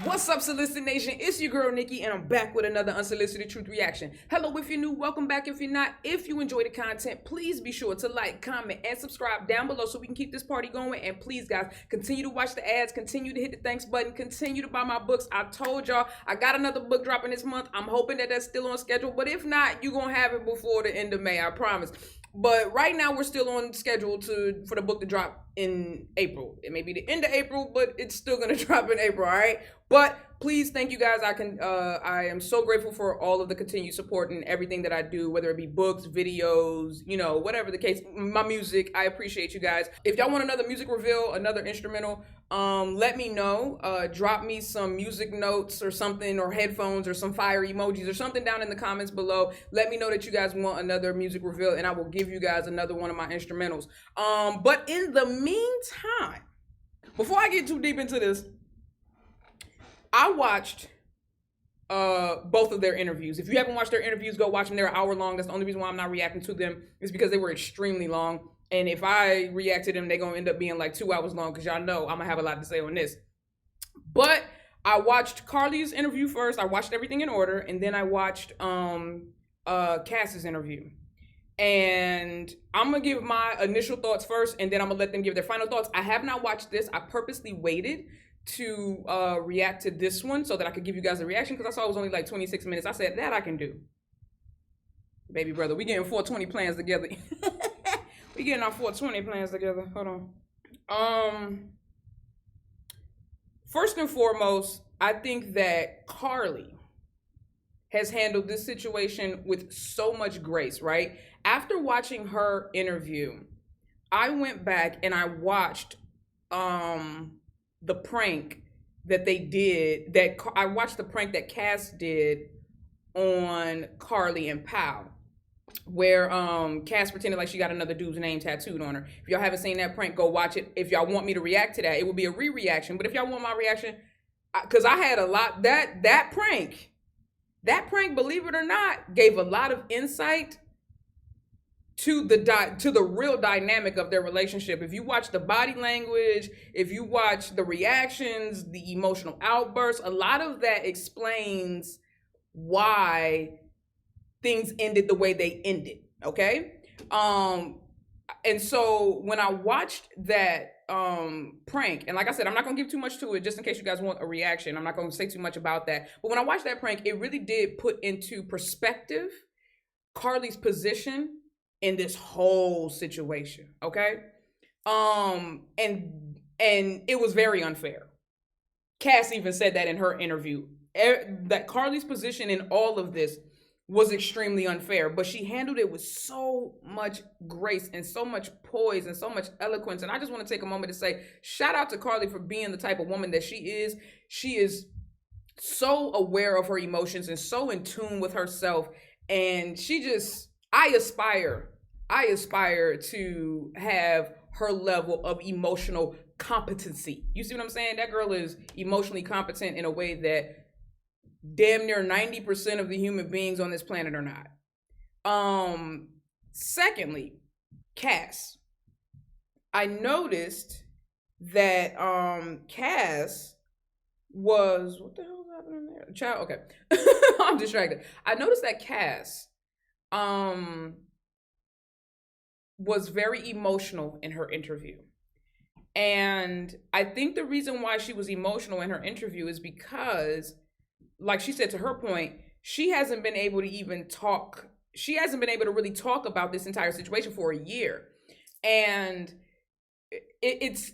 What's up, Solicited Nation? It's your girl, Nikki, and I'm back with another Unsolicited Truth Reaction. Hello if you're new, welcome back if you're not. If you enjoy the content, please be sure to like, comment, and subscribe down below so we can keep this party going. And please, guys, continue to watch the ads, continue to hit the thanks button, continue to buy my books. I told y'all, I got another book dropping this month. I'm hoping that that's still on schedule, but if not, you're going to have it before the end of May, I promise. But right now, we're still on schedule for the book to drop in April. It may be the end of April, but it's still gonna drop in April, all right? But please, thank you guys. I am so grateful for all of the continued support and everything that I do, whether it be books, videos, you know, whatever the case, my music. I appreciate you guys. If y'all want another music reveal, another instrumental, let me know. Drop me some music notes or something, or headphones, or some fire emojis or something down in the comments below. Let me know that you guys want another music reveal, and I will give you guys another one of my instrumentals. But in the meantime, before I get too deep into this, I watched both of their interviews. If you haven't watched their interviews, go watch them. They're an hour long. That's the only reason why I'm not reacting to them, is because they were extremely long. And if I react to them, they're going to end up being like 2 hours long, because y'all know I'm going to have a lot to say on this. But I watched Carly's interview first. I watched everything in order. And then I watched KASS's interview. And I'm going to give my initial thoughts first, and then I'm going to let them give their final thoughts. I have not watched this. I purposely waited to react to this one so that I could give you guys a reaction, because I saw it was only like 26 minutes. I said, that I can do. Baby brother, we getting 420 plans together. We getting our 420 plans together. Hold on. First and foremost, I think that CARLY has handled this situation with so much grace, right? After watching her interview, I went back and I watched the prank that they did, I watched the prank that KASS did on CARLY and Pow, where KASS pretended like she got another dude's name tattooed on her. If y'all haven't seen that prank, go watch it. If y'all want me to react to that, it will be a re-reaction. But if y'all want my reaction, because I had a lot, that prank, believe it or not, gave a lot of insight to the real dynamic of their relationship. If you watch the body language, if you watch the reactions, the emotional outbursts, a lot of that explains why things ended the way they ended, okay? And so when I watched that prank, and like I said, I'm not gonna give too much to it just in case you guys want a reaction. I'm not gonna say too much about that. But when I watched that prank, it really did put into perspective CARLY's position in this whole situation, okay? And it was very unfair. KASS even said that in her interview, that CARLY's position in all of this was extremely unfair, but she handled it with so much grace and so much poise and so much eloquence. And I just want to take a moment to say, shout out to CARLY for being the type of woman that she is. She is so aware of her emotions and so in tune with herself. And she just, I aspire to have her level of emotional competency. You see what I'm saying? That girl is emotionally competent in a way that damn near 90% of the human beings on this planet are not. Secondly, KASS. I noticed that KASS was, what the hell is happening there? Child, okay. I'm distracted. I noticed that KASS was very emotional in her interview. And I think the reason why she was emotional in her interview is because, like she said, to her point, she hasn't been able to even talk. She hasn't been able to really talk about this entire situation for a year. And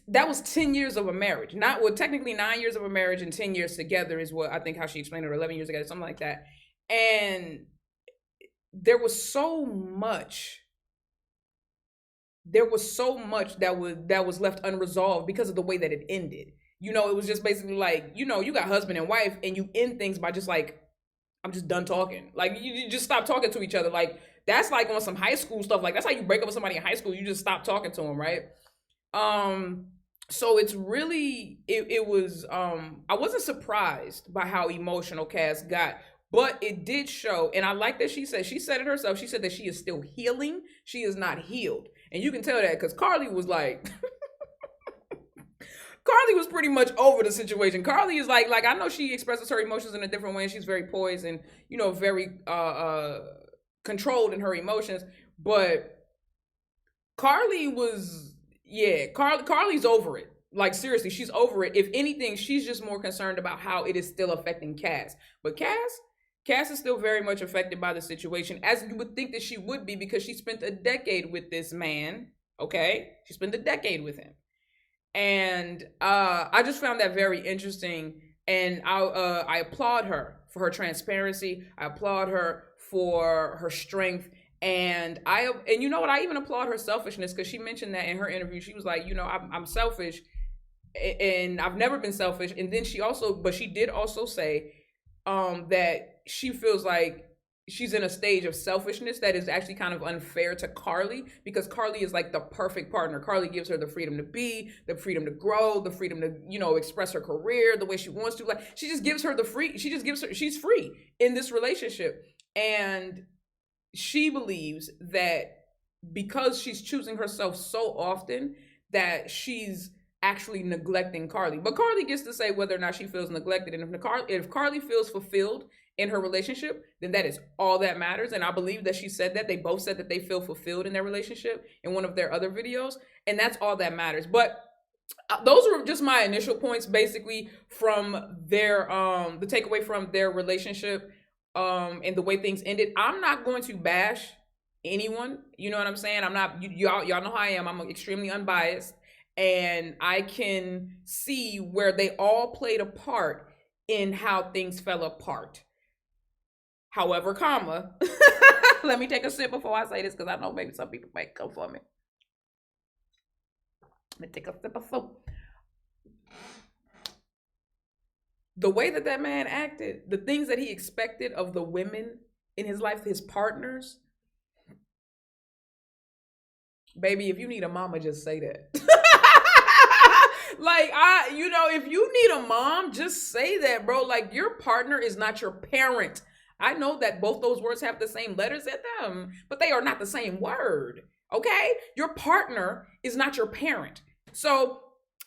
that was 10 years of a marriage. Technically 9 years of a marriage and 10 years together is what I think how she explained it, or 11 years together, something like that. And there was so much that was left unresolved because of the way that it ended. You know, it was just basically like, you know, you got husband and wife and you end things by just like, I'm just done talking. Like, you just stop talking to each other. Like, that's like on some high school stuff. Like, that's how you break up with somebody in high school. You just stop talking to them, right? So it's really, it was, I wasn't surprised by how emotional KASS got, but it did show, and I like that she said it herself. She said that she is still healing. She is not healed. And you can tell that because CARLY was like, Carly was pretty much over the situation. Carly is like I know she expresses her emotions in a different way, and she's very poised and, you know, very controlled in her emotions. But Carly was, Carly's over it. Like, seriously, she's over it. If anything, she's just more concerned about how it is still affecting Cass. But Cass is still very much affected by the situation, as you would think that she would be, because she spent a decade with this man. Okay, she spent a decade with him, and I just found that very interesting. And I applaud her for her transparency. I applaud her for her strength. And you know what? I even applaud her selfishness, because she mentioned that in her interview. She was like, you know, I'm selfish, and I've never been selfish. And then she did also say that she feels like she's in a stage of selfishness that is actually kind of unfair to Carly, because Carly is like the perfect partner. Carly gives her the freedom to be, the freedom to grow, the freedom to, you know, express her career the way she wants to. Like, she just gives her she's free in this relationship. And she believes that because she's choosing herself so often, that she's actually neglecting Carly. But Carly gets to say whether or not she feels neglected. And if Carly feels fulfilled in her relationship, then that is all that matters. And I believe that she said that. They both said that they feel fulfilled in their relationship in one of their other videos. And that's all that matters. But those were just my initial points, basically, from their the takeaway from their relationship and the way things ended. I'm not going to bash anyone. You know what I'm saying? I'm not, y'all know how I am. I'm extremely unbiased. And I can see where they all played a part in how things fell apart. However, let me take a sip before I say this, because I know maybe some people might come for me. Let me take a sip of soup. The way that man acted, the things that he expected of the women in his life, his partners. Baby, if you need a mama, just say that. Like, if you need a mom, just say that, bro. Like, your partner is not your parent. I know that both those words have the same letters in them, but they are not the same word, okay? Your partner is not your parent. So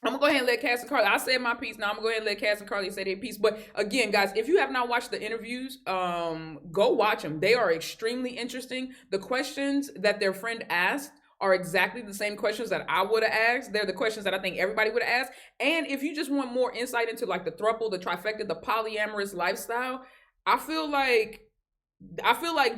I'm gonna go ahead and let Cass and Carly, I said my piece, now I'm gonna go ahead and let Cass and Carly say their piece. But again, guys, if you have not watched the interviews, go watch them. They are extremely interesting. The questions that their friend asked are exactly the same questions that I would have asked. They're the questions that I think everybody would have asked. And if you just want more insight into like the throuple, the trifecta, the polyamorous lifestyle, I feel like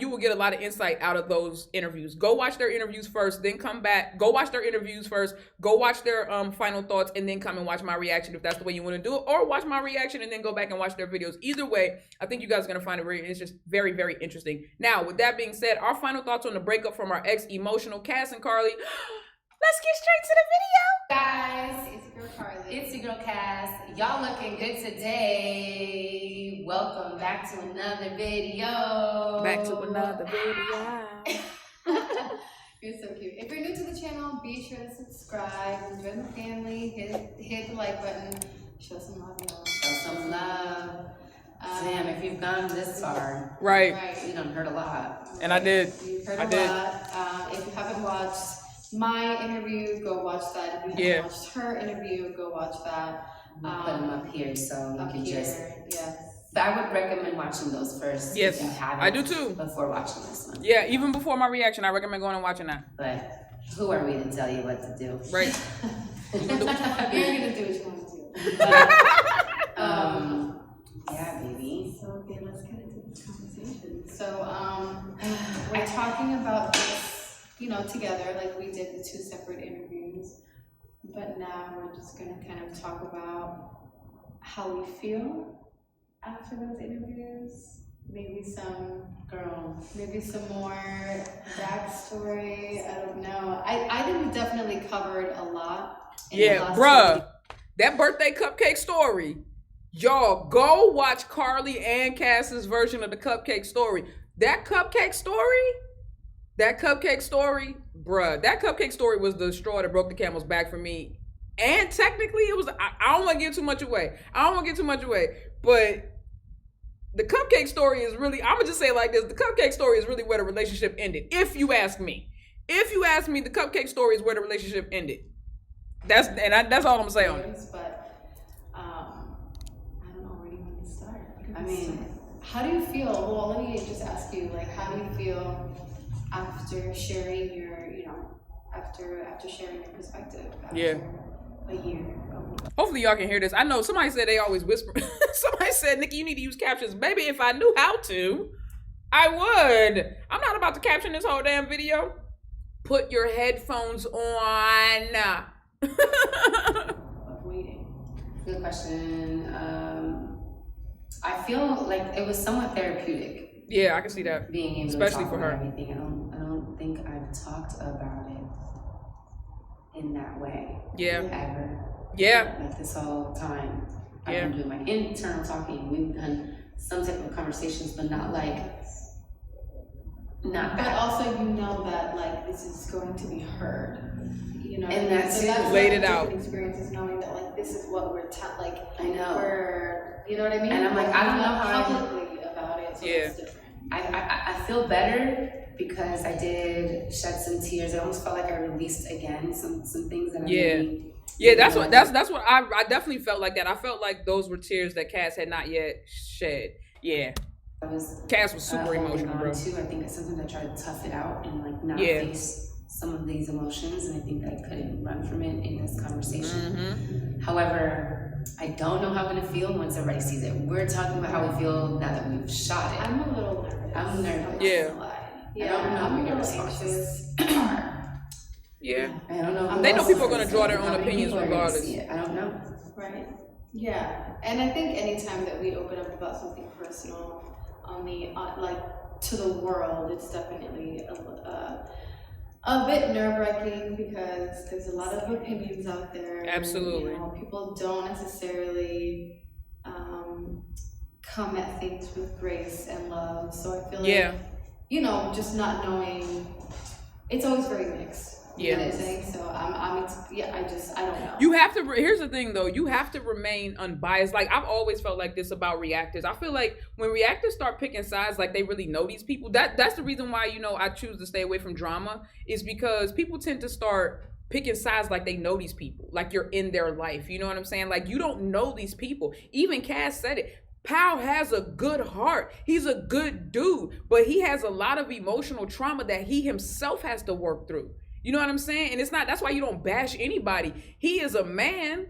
you will get a lot of insight out of those interviews. Go watch their interviews first, then come back. Go watch their interviews first. Go watch their final thoughts, and then come and watch my reaction if that's the way you want to do it. Or watch my reaction and then go back and watch their videos. Either way, I think you guys are going to find it's just very, very interesting. Now, with that being said, our final thoughts on the breakup from our ex-emotional Cass and Carly. Let's get straight to the video. Guys, it's your girl Carly. It's your girl Cass. Y'all looking good today. Welcome back to another video. You're so cute. If you're new to the channel, be sure to subscribe and join the family. Hit the like button. Show some love, y'all. Show some love. Sam, if you've gone this far, right, you done heard a lot. And I did. You've heard a lot. If you haven't watched my interview, go watch that. If you haven't watched her interview, go watch that. Put them up here so you can But I would recommend watching those first. Yes, if you haven't, I do too. Before watching this one. Yeah, even before my reaction, I recommend going and watching that. But who are we to tell you what to do? Right. You're gonna do what you want to do. Yeah, baby. So okay, let's get into this conversation. So we're talking about this, together, like we did the 2 separate interviews. But now we're just gonna kind of talk about how we feel after those interviews. Maybe some more backstory. I don't know. I think we definitely covered a lot. Yeah, bruh. That birthday cupcake story. Y'all, go watch Carly and Cass's version of the cupcake story. That cupcake story, bruh, that cupcake story was the straw that broke the camel's back for me. And technically, it was, I don't want to give too much away. But the cupcake story is really, I'm going to just say it like this. The cupcake story is really where the relationship ended, if you ask me. If you ask me, the cupcake story is where the relationship ended. That's all I'm going to say on it. But mean, how do you feel? Well, let me just ask you, like, how do you feel after sharing your, after sharing your perspective? After a year. Hopefully y'all can hear this. I know somebody said they always whisper. Somebody said, Nikki, you need to use captions. Baby, if I knew how to, I would. I'm not about to caption this whole damn video. Put your headphones on. Waiting. Good question. I feel like it was somewhat therapeutic. Yeah, I can see that. Being able especially to talk for her. about everything. I don't think I've talked about it in that way. Yeah. Ever. Yeah. Like this whole time. I've been doing my internal talking. We've done some type of conversations, but not But also, that like this is going to be heard, and that's laid it out. Experiences, knowing that like this is what we're I know. We're, you know what I mean? And I'm like, I don't know how publicly about it. So it's different. I feel better because I did shed some tears. I almost felt like I released again some things that I maybe. Yeah, that's what I definitely felt like that. I felt like those were tears that Cass had not yet shed. Yeah. Cass was super emotional, bro. Too. I think sometimes I try to tough it out and like not face some of these emotions, and I think that I couldn't run from it in this conversation. Mm-hmm. However, I don't know how I'm gonna feel once everybody sees it. We're talking about how we feel now that we've shot it. I'm a little nervous. I'm nervous. I don't know what your responses are. Yeah. I don't know. They know people are gonna draw their own opinions regardless. I don't know. Right. Yeah, and I think anytime that we open up about something personal on the like to the world, it's definitely a bit nerve-wracking because there's a lot of opinions out there. Absolutely. And, people don't necessarily come at things with grace and love. So I feel like just not knowing, it's always very mixed. You know what I'm saying? So I don't know. You have to, here's the thing though, you have to remain unbiased. Like I've always felt like this about reactors. I feel like when reactors start picking sides, like they really know these people, that's the reason why, I choose to stay away from drama, is because people tend to start picking sides like they know these people, like you're in their life. You know what I'm saying? Like you don't know these people. Even Cass said it. Powell has a good heart. He's a good dude, but he has a lot of emotional trauma that he himself has to work through. You know what I'm saying? And that's why you don't bash anybody. He is a man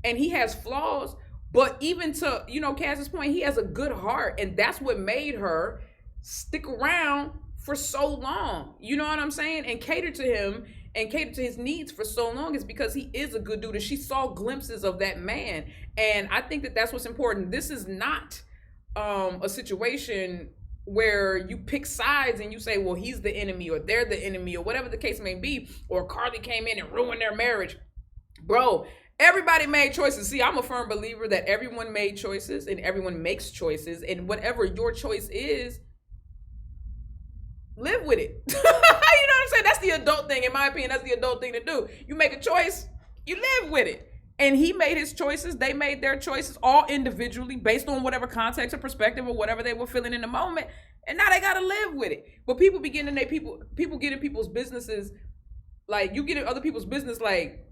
and he has flaws, but even to, Cass's point, he has a good heart, and that's what made her stick around for so long. You know what I'm saying? And cater to him and cater to his needs for so long, is because he is a good dude and she saw glimpses of that man. And I think that that's what's important. This is not a situation where you pick sides and you say, well, he's the enemy or they're the enemy or whatever the case may be, or Carly came in and ruined their marriage. Bro, everybody made choices. See, I'm a firm believer that everyone made choices and everyone makes choices, and whatever your choice is, live with it. You know what I'm saying? That's the adult thing. In my opinion, that's the adult thing to do. You make a choice, you live with it. And he made his choices, they made their choices, all individually based on whatever context or perspective or whatever they were feeling in the moment. And now they gotta live with it. But people be getting in people get in people's businesses, like you get in other people's business like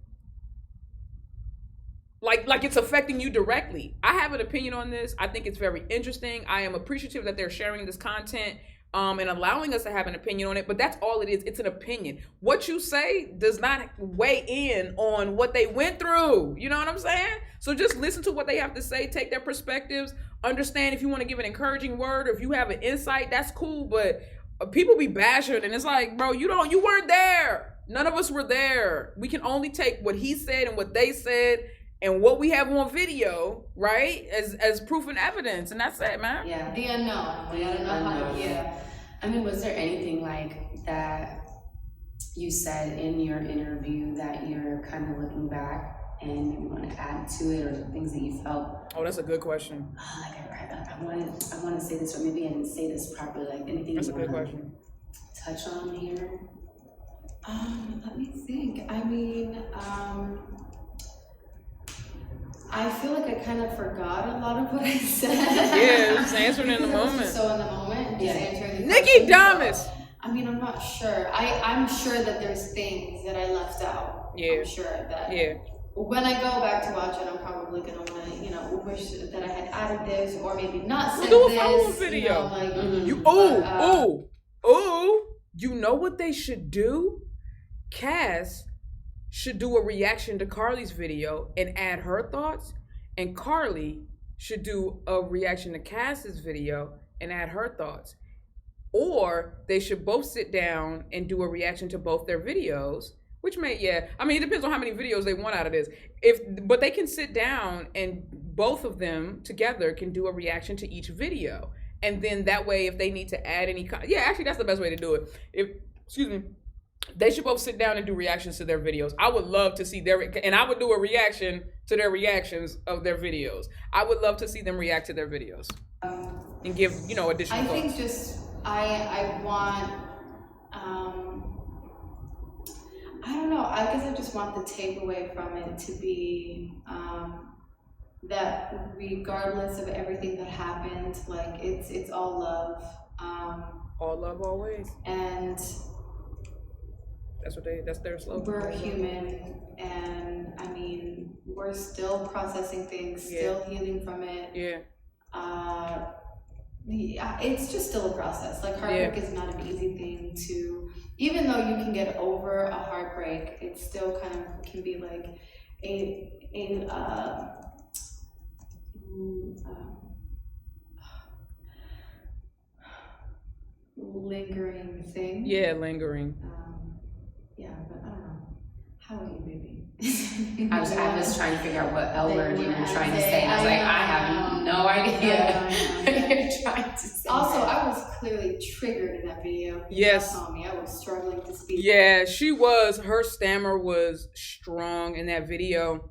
it's affecting you directly. I have an opinion on this. I think it's very interesting. I am appreciative that they're sharing this content and allowing us to have an opinion on it, but that's all it is. It's an opinion. What you say does not weigh in on what they went through. You know what I'm saying? So just listen to what they have to say, take their perspectives, understand if you want to give an encouraging word or if you have an insight, that's cool. But people be bashing and it's like, bro, you weren't there. None of us were there. We can only take what he said and what they said and what we have on video, right, as proof and evidence, and that's it, man. Yeah, the unknown. We gotta know how. Yeah. I mean, was there anything like that you said in your interview that you're kind of looking back and maybe want to add to it, or things that you felt? Oh, that's a good question. I want to say this, or maybe I didn't say this properly. Like anything. That's a good question. Touch on here. Let me think. I mean, I feel like I kind of forgot a lot of what I said. Yeah, just answering in the moment. So in the moment, just answering the Nikki Damas. I mean, I'm not sure. I'm sure that there's things that I left out. Yeah. I'm sure that. Yeah. when I go back to watch it, I'm probably gonna want to, wish that I had added this or maybe not said do a this. follow-up video. You know what they should do? Cass should do a reaction to Carly's video and add her thoughts, and Carly should do a reaction to Cass's video and add her thoughts. Or they should both sit down and do a reaction to both their videos, which it depends on how many videos they want out of this. But they can sit down and both of them together can do a reaction to each video. And then that way, if they need to add any, actually that's the best way to do it. They should both sit down and do reactions to their videos. I would love to see and I would do a reaction to their reactions of their videos. I would love to see them react to their videos and give, additional thoughts. I think I want, I don't know, I guess I just want the takeaway from it to be that regardless of everything that happened, like it's all love. All love always. And that's their slogan. We're human, and we're still processing things, still healing from it. It's just still a process. Like heartbreak is not an easy thing to, even though you can get over a heartbreak, it still kind of can be like a lingering thing. Yeah, lingering. But I don't know. How are you, baby? I was trying to figure out what L word you were trying to say. I was like, I have no idea what you're trying to say. Also, I was clearly triggered in that video. Yes. I was struggling to speak. Yeah, she was. Her stammer was strong in that video.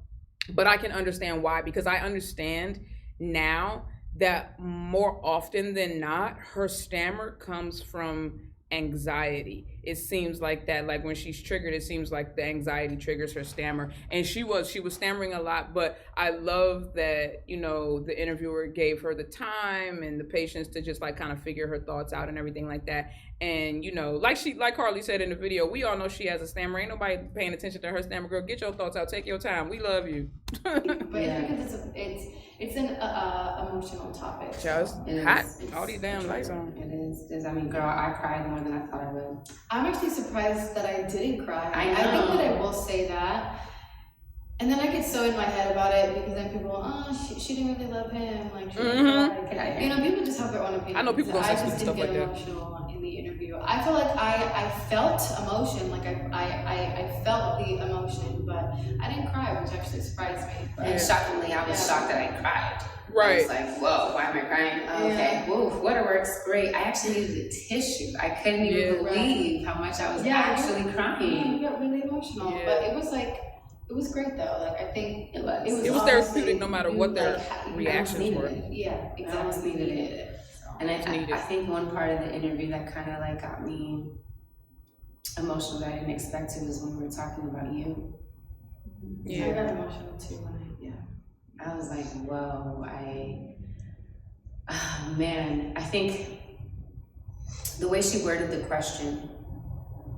But I can understand why, because I understand now that more often than not, her stammer comes from anxiety. It seems like that, like when she's triggered, it seems like the anxiety triggers her stammer. And she was stammering a lot, but I love that, the interviewer gave her the time and the patience to just like kind of figure her thoughts out and everything like that. And, like Carly said in the video, we all know she has a stammer. Ain't nobody paying attention to her stammer. Girl, get your thoughts out. Take your time. We love you. But it's because it's an emotional topic. Just hot. All these damn lights on. It is. Girl, I cried more than I thought I would. I'm actually surprised that I didn't cry. I know. I think that I will say that. And then I get so in my head about it because then people she didn't really love him. Like, she didn't cry. People just have their own opinions. I know people don't say stuff like that. I just didn't get emotional in the interview. I feel like I felt emotion. Like I felt the emotion, but I didn't cry, which actually surprised me. And shockingly, I was shocked that I cried. Right. I was like, whoa, why am I crying? Okay, whoa, waterworks, great. I actually needed a tissue. I couldn't even believe how much I was actually crying. I got really emotional, but it was great though. Like I think it was therapeutic no matter what their reactions were. Yeah, exactly. I almost needed it. And I think one part of the interview that kind of like got me emotional that I didn't expect to was when we were talking about you. Yeah, I got emotional too when I was like, whoa, man, I think the way she worded the question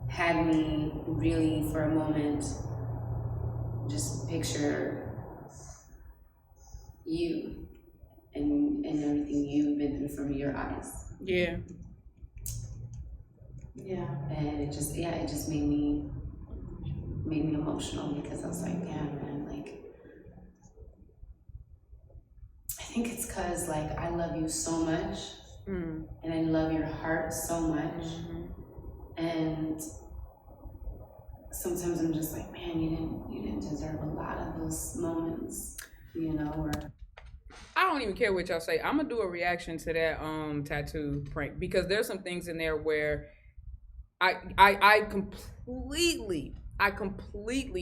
had me really, for a moment, just picture you and everything you've been through from your eyes. Yeah. Yeah. And it just made me emotional because I was like, damn, man, like, I think it's because like I love you so much and I love your heart so much. And sometimes I'm just like, man, you didn't deserve a lot of those moments, or I don't even care what y'all say. I'm gonna do a reaction to that tattoo prank because there's some things in there where I completely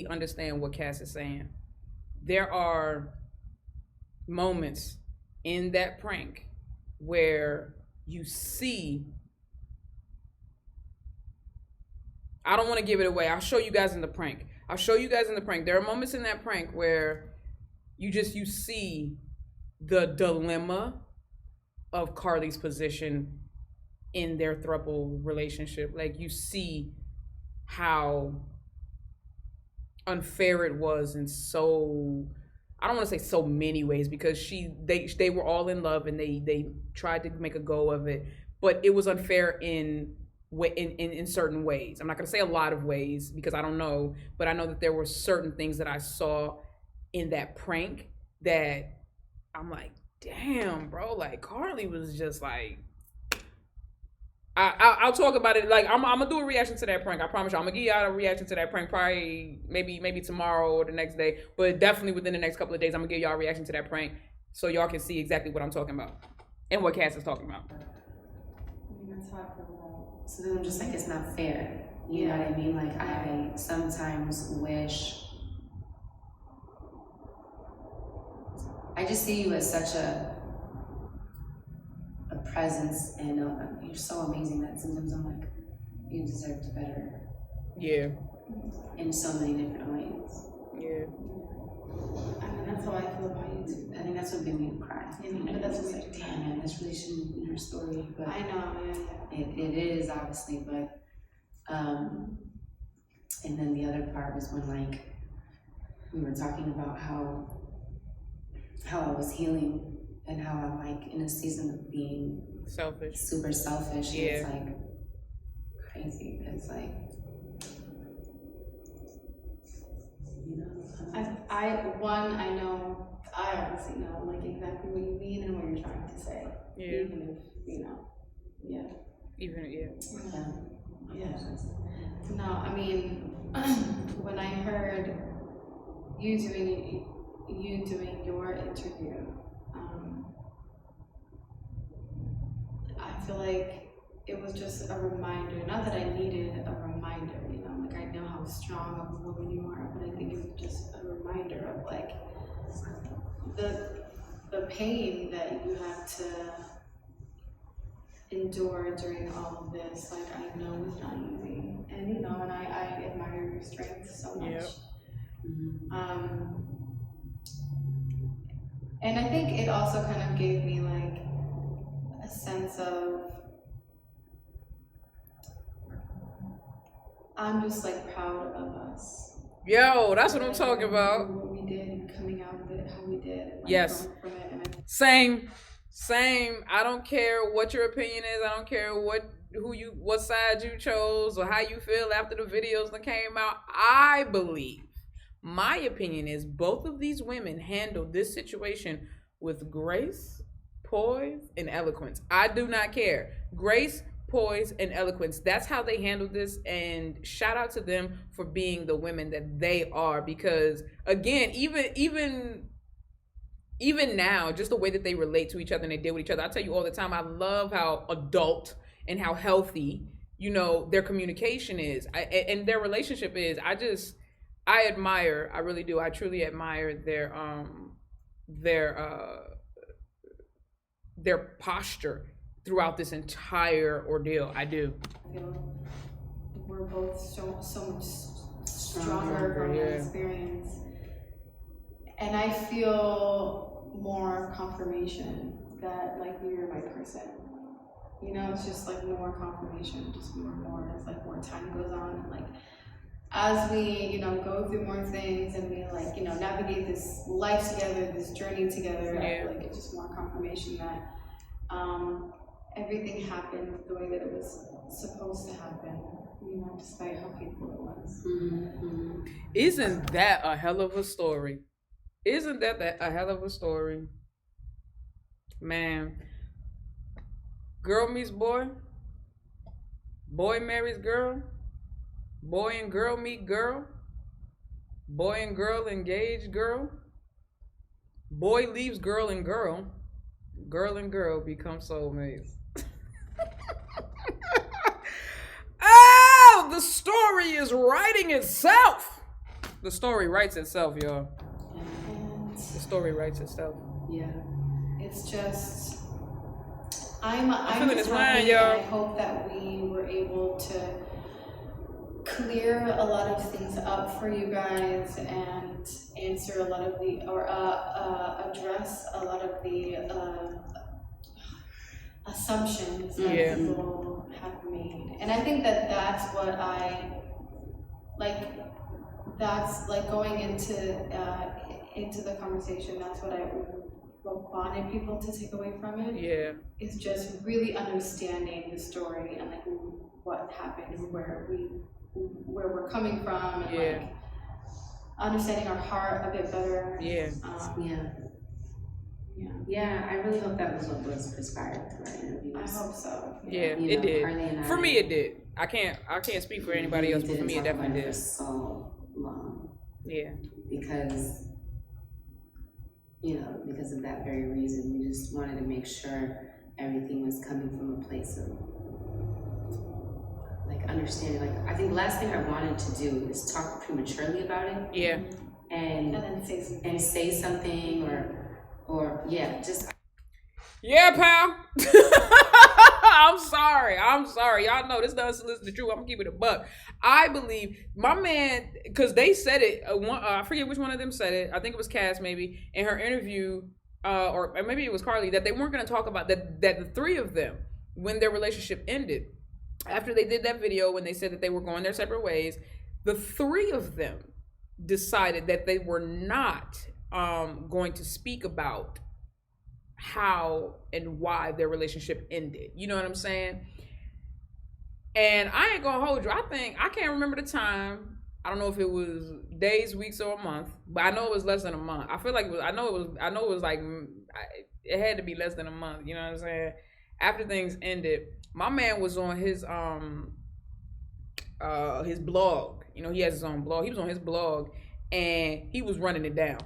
understand what Cass is saying. There are moments in that prank where you see, I don't want to give it away. I'll show you guys in the prank. There are moments in that prank where you see the dilemma of Carly's position in their throuple relationship. Like you see how unfair it was in so, I don't want to say so many ways, because they were all in love and they tried to make a go of it, but it was unfair in certain ways. I'm not going to say a lot of ways because I don't know, but I know that there were certain things that I saw in that prank that I'm like, damn, bro, like CARLY was just like, I'll talk about it. Like I'm gonna do a reaction to that prank. I promise you, I'm gonna give y'all a reaction to that prank. Probably maybe tomorrow or the next day, but definitely within the next couple of days, I'm gonna give y'all a reaction to that prank so y'all can see exactly what I'm talking about and what KASS is talking about. That's how I feel about. So then I'm just like, it's not fair. You know what I mean? Like I sometimes wish. I just see you as such a presence, and you're so amazing that sometimes I'm like, you deserved better. Yeah. In so many different ways. Yeah. I mean, that's how I feel about you too. I think that's what made me cry. Yeah, but that's what like, damn, man, this really shouldn't be her story. But I know, yeah. It is obviously, but and then the other part was when like we were talking about how I was healing. And how I'm like in a season of being selfish, super selfish. Yeah. It's like crazy. It's like, you know. I know, I obviously know like exactly what you mean and what you're trying to say. Yeah. Even if, you know, yeah. Yeah. No, I mean, when I heard you doing your interview, I feel like it was just a reminder, not that I needed a reminder, you know, like I know how strong of a woman you are, but I think it was just a reminder of like the pain that you had to endure during all of this. Like I know it's not easy, and you know, and I admire your strength so much. Yep. And I think it also kind of gave me like a sense of, I'm just like proud of us. Yo, that's what I'm talking about. What we did, coming out of it, how we did. Like, yes. from it, and Same. I don't care what your opinion is. I don't care what side you chose or how you feel after the videos that came out. I believe, my opinion is, both of these women handled this situation with grace, poise, and eloquence. I do not care. Grace, poise, and eloquence. That's how they handled this, and shout out to them for being the women that they are, because again, even now, just the way that they relate to each other and they deal with each other, I tell you all the time, I love how adult and how healthy, you know, their communication is, and their relationship is. I admire, I really do, I truly admire their posture throughout this entire ordeal. I do. We're both so much stronger from the experience, and I feel more confirmation that like you're my person. You know, it's just like more confirmation, just more and more as like more time goes on, and like as we, you know, go through more things and we like, you know, navigate this life together, this journey together, I feel like it's just more confirmation that everything happened the way that it was supposed to happen, you know, despite how painful it was. Mm-hmm. Isn't that a hell of a story? Isn't that a hell of a story? Man. Girl meets boy. Boy marries girl. Boy and girl meet girl. Boy and girl engage girl. Boy leaves girl and girl. Girl and girl become soulmates. Oh, the story is writing itself. The story writes itself, y'all. And the story writes itself. Yeah. It's just, I'm feeling just this happy, wine, y'all. and I hope that we were able to clear a lot of things up for you guys and answer a lot of the, or address a lot of the assumptions that people have made. And I think that that's what that's like going into the conversation. That's what I wanted people to take away from it. Yeah. Is just really understanding the story and like what happened and where we're coming from and like understanding our heart a bit better. Yeah, I really hope that was what was inspired through our interviews. I hope so. Yeah, it did. For me, it did. I can't speak for anybody else, but for me, it definitely did. For so long. Yeah. Because of that very reason, we just wanted to make sure everything was coming from a place of like understanding. Like, I think the last thing I wanted to do is talk prematurely about it. Yeah. And then say something or just. Yeah, pal. I'm sorry. Y'all know this is the Unsolicited truth. I'm gonna keep it a buck. I believe my man, because they said it. I forget which one of them said it. I think it was KASS maybe in her interview, or maybe it was CARLY, that they weren't gonna talk about that the three of them, when their relationship ended, after they did that video, when they said that they were going their separate ways, the three of them decided that they were not going to speak about how and why their relationship ended. You know what I'm saying? And I ain't gonna hold you. I can't remember the time. I don't know if it was days, weeks, or a month, but I know it was less than a month. I feel like it was. I know it was like it had to be less than a month. You know what I'm saying? After things ended, my man was on his blog. You know, he has his own blog. He was on his blog and he was running it down.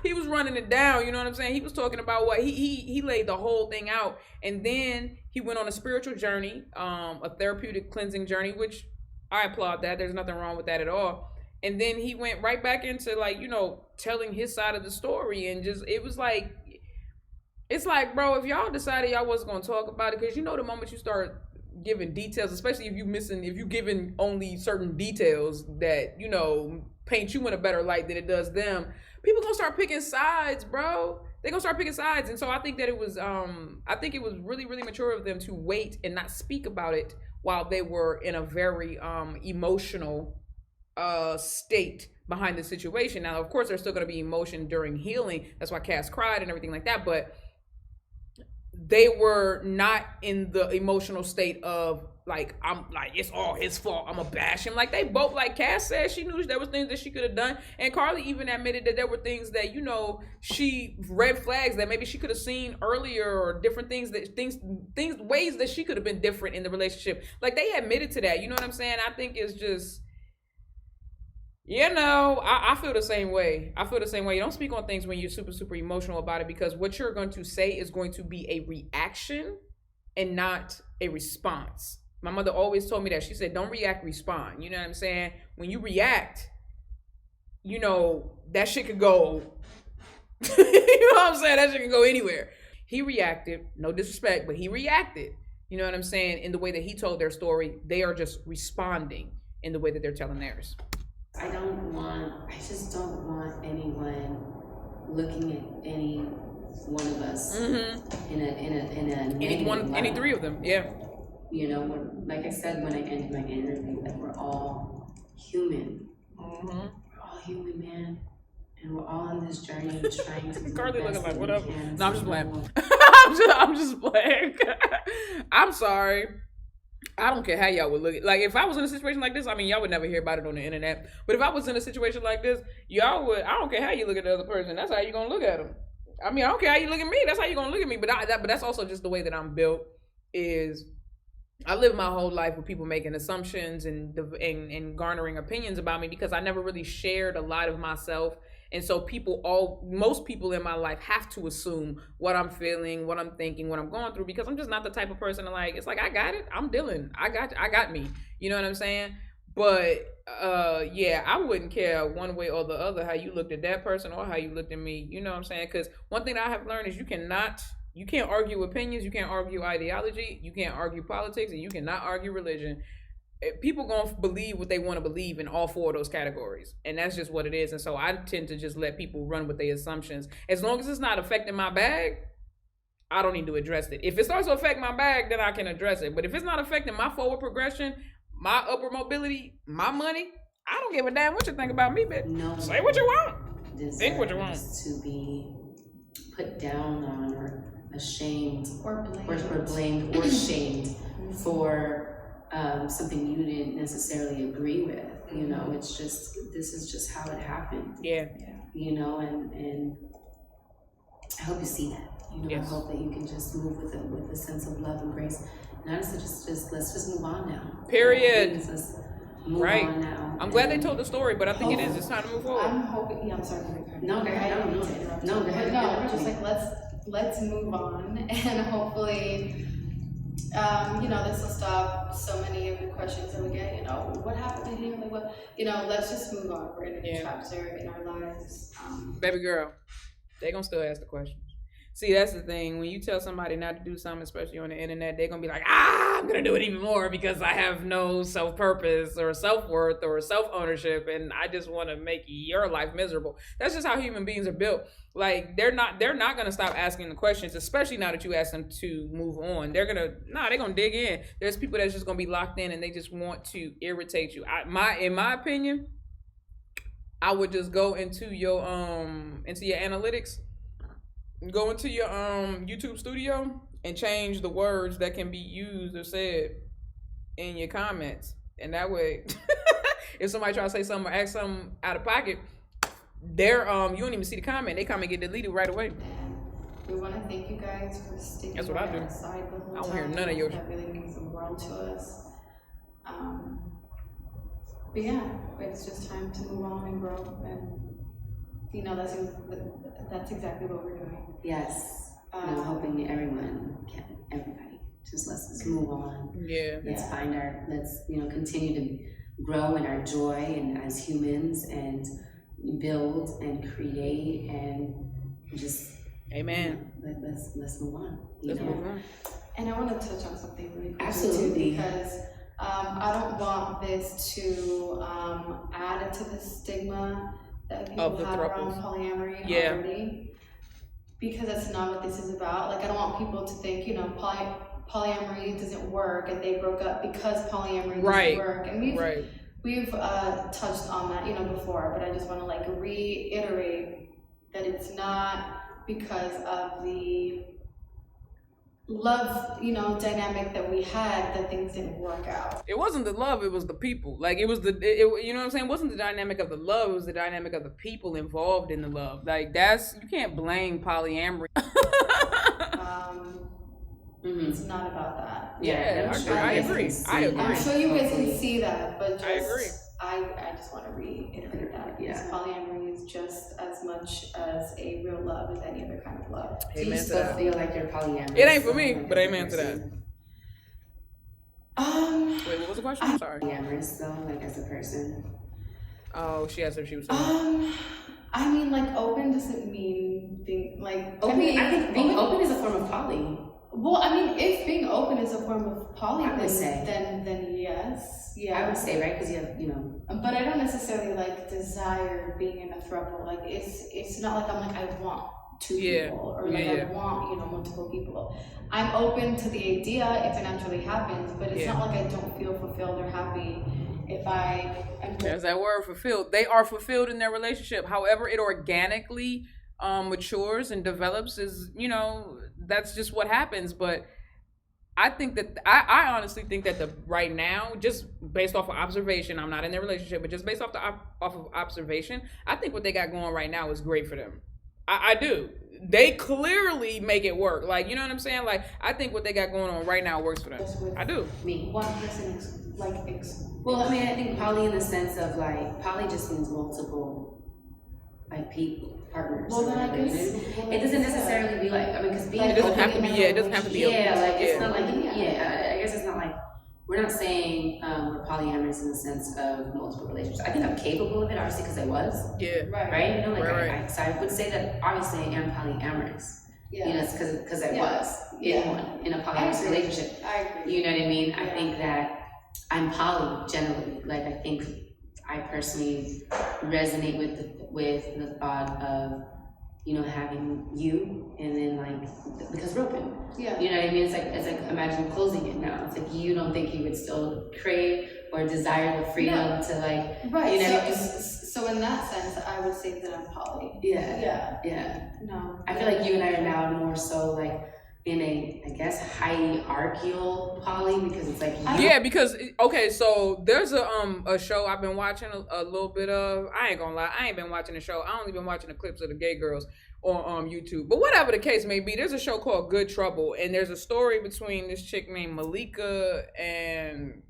He was running it down, you know what I'm saying? He was talking about what he laid the whole thing out, and then he went on a spiritual journey, a therapeutic cleansing journey, which I applaud that. There's nothing wrong with that at all. And then he went right back into like, you know, telling his side of the story, and just it's like, bro, if y'all decided y'all wasn't gonna talk about it, because you know the moment you start giving details, especially if you giving only certain details that, you know, paint you in a better light than it does them, people gonna start picking sides, bro. They gonna start picking sides. And so I think that it was really, really mature of them to wait and not speak about it while they were in a very emotional state behind the situation. Now, of course, there's still gonna be emotion during healing. That's why KASS cried and everything like that, but they were not in the emotional state of like, I'm like, it's all his fault, I'm gonna bash him. Like, they both, like KASS said, she knew there was things that she could have done, and CARLY even admitted that there were things that, you know, she red flags that maybe she could have seen earlier, or different things ways that she could have been different in the relationship. Like, they admitted to that, you know what I'm saying? I think it's just, you know, I feel the same way. You don't speak on things when you're super, super emotional about it, because what you're going to say is going to be a reaction and not a response. My mother always told me that. She said, don't react, respond. You know what I'm saying? When you react, you know, that shit could go, you know what I'm saying? That shit can go anywhere. He reacted, no disrespect, but he reacted. You know what I'm saying? In the way that he told their story, they are just responding in the way that they're telling theirs. I just don't want anyone looking at any one of us in a negative light. Any three of them, yeah. You know, like I said when I ended my interview, that we're all human. We're all human, man. And we're all on this journey trying to do CARLY looking like, what up? No, I'm just playing. I'm just playing. I'm sorry. I don't care how y'all would look at, like, if I was in a situation like this, I mean, y'all would never hear about it on the internet, but if I was in a situation like this, y'all would, I don't care how you look at the other person, that's how you gonna look at them. I mean, I don't care how you look at me, that's how you gonna look at me, but that's also just the way that I'm built. Is I live my whole life with people making assumptions and garnering opinions about me, because I never really shared a lot of myself. And so most people in my life have to assume what I'm feeling, what I'm thinking, what I'm going through, because I'm just not the type of person to, like, it's like, I got it, I'm Dylan, I got me, you know what I'm saying? But yeah, I wouldn't care one way or the other how you looked at that person or how you looked at me, you know what I'm saying? Because one thing I have learned is you can't argue opinions, you can't argue ideology, you can't argue politics, and you cannot argue religion. People gonna believe what they want to believe in all four of those categories, and that's just what it is. And so I tend to just let people run with their assumptions. As long as it's not affecting my bag, I don't need to address it. If it starts to affect my bag, then I can address it. But if it's not affecting my forward progression, my upward mobility, my money, I don't give a damn what you think about me, bitch. No. Say what you want. Think what you want. To be put down on or ashamed or blamed or shamed for something you didn't necessarily agree with. You know, it's just, this is just how it happened. Yeah. You know, and I hope you see that. You know, Yes. I hope that you can just move with a sense of love and grace. And honestly, just let's just move on now. Period. Let's move Right. on now. I'm glad they told the story, but I think it is. It's time to move forward. I'm hoping. Yeah, I'm sorry. No, go ahead. No, go ahead. No, we're just like let's move on, and hopefully, you know, this will stop so many of the questions that we get. You know, what happened to him? Like, what? You know, let's just move on. We're in a new chapter in our lives. Baby girl, they gonna still ask the questions. See, that's the thing. When you tell somebody not to do something, especially on the internet, they're gonna be like, I'm gonna do it even more because I have no self-purpose or self-worth or self-ownership, and I just want to make your life miserable. That's just how human beings are built. Like, they're not gonna stop asking the questions, especially now that you ask them to move on. They're gonna dig in. There's people that's just gonna be locked in and they just want to irritate you. In my opinion, I would just go into your analytics. Go into your YouTube studio and change the words that can be used or said in your comments. And that way, if somebody try to say something or ask something out of pocket, you don't even see the comment. They comment get deleted right away. We want to thank you guys for sticking That's what I do. outside the whole time. I don't hear none of yours. That really means the world to us. But yeah, it's just time to move on and grow, and you know that's exactly what we're doing. Yes. And I'm hoping everybody, just let's move on. Yeah. Let's continue to grow in our joy and as humans and build and create and just. Amen. Let's move on. Let's move on. And I want to touch on something really quickly Absolutely. too, because I don't want this to add to the stigma that people have around polyamory already, because that's not what this is about. Like, I don't want people to think, you know, polyamory doesn't work and they broke up because polyamory doesn't work. And we've touched on that, you know, before, but I just want to like reiterate that it's not because of the love, you know, dynamic that we had that things didn't work out. It wasn't the love, it was the people. Like, it was you know what I'm saying? It wasn't the dynamic of the love, it was the dynamic of the people involved in the love. Like, you can't blame polyamory. It's not about that. Yeah, I agree. I'm sure you guys can see that, but I agree. I just want to reiterate that, because polyamory is just as much as a real love as any other kind of love. Do you still feel like you're polyamorous? It ain't for me, but amen to that. Wait, what was the question? I'm sorry. Polyamorous though, like as a person. Oh, she asked if she was saying. I mean, like, open doesn't mean being like. Open, I think being open is a form of poly. Well, I mean, if being open is a form of poly, I would say. then yes. Yeah. I would say, right? Because you have, you know. But I don't necessarily like desire being in a throuple. Like, it's not like I'm like, I want two people, or like I want, you know, multiple people. I'm open to the idea if it naturally happens, but it's not like I don't feel fulfilled or happy if I am. There's that word, fulfilled. They are fulfilled in their relationship. However it organically matures and develops is, you know, that's just what happens. But I think that I honestly think that right now, just based off of observation, I'm not in their relationship, but just based off of observation, I think what they got going right now is great for them. I do. They clearly make it work. Like, you know what I'm saying? Like, I think what they got going on right now works for them. I do. Me. One person well, I mean, I think poly in the sense of like, poly just means multiple, like, people, partners. Well, then I guess it doesn't necessarily be like, I mean, because being it doesn't have to be. Yeah, it doesn't have to be. It's not like. I guess it's not like, we're not saying we're polyamorous in the sense of multiple relationships. I think I'm capable of it, obviously, because I was. Yeah. Right. You know, like so I would say that obviously I am polyamorous. Yeah. You know, it's because I was in a polyamorous relationship. I agree. You know what I mean? I think that I'm poly generally. Like, I think I personally resonate with the thought of, you know, having you, and then like, because we're open. Yeah. You know what I mean? It's like imagine closing it now. It's like, you don't think you would still crave or desire the freedom to like, right. You know, so in that sense, I would say that I'm poly. Yeah. No. I feel like you and I are now more so like in a, I guess, hierarchical poly, because it's like yeah, because okay, so there's a show I've been watching a little bit of. I ain't gonna lie, I ain't been watching the show. I only been watching the clips of the gay girls on YouTube. But whatever the case may be, there's a show called Good Trouble, and there's a story between this chick named Malika and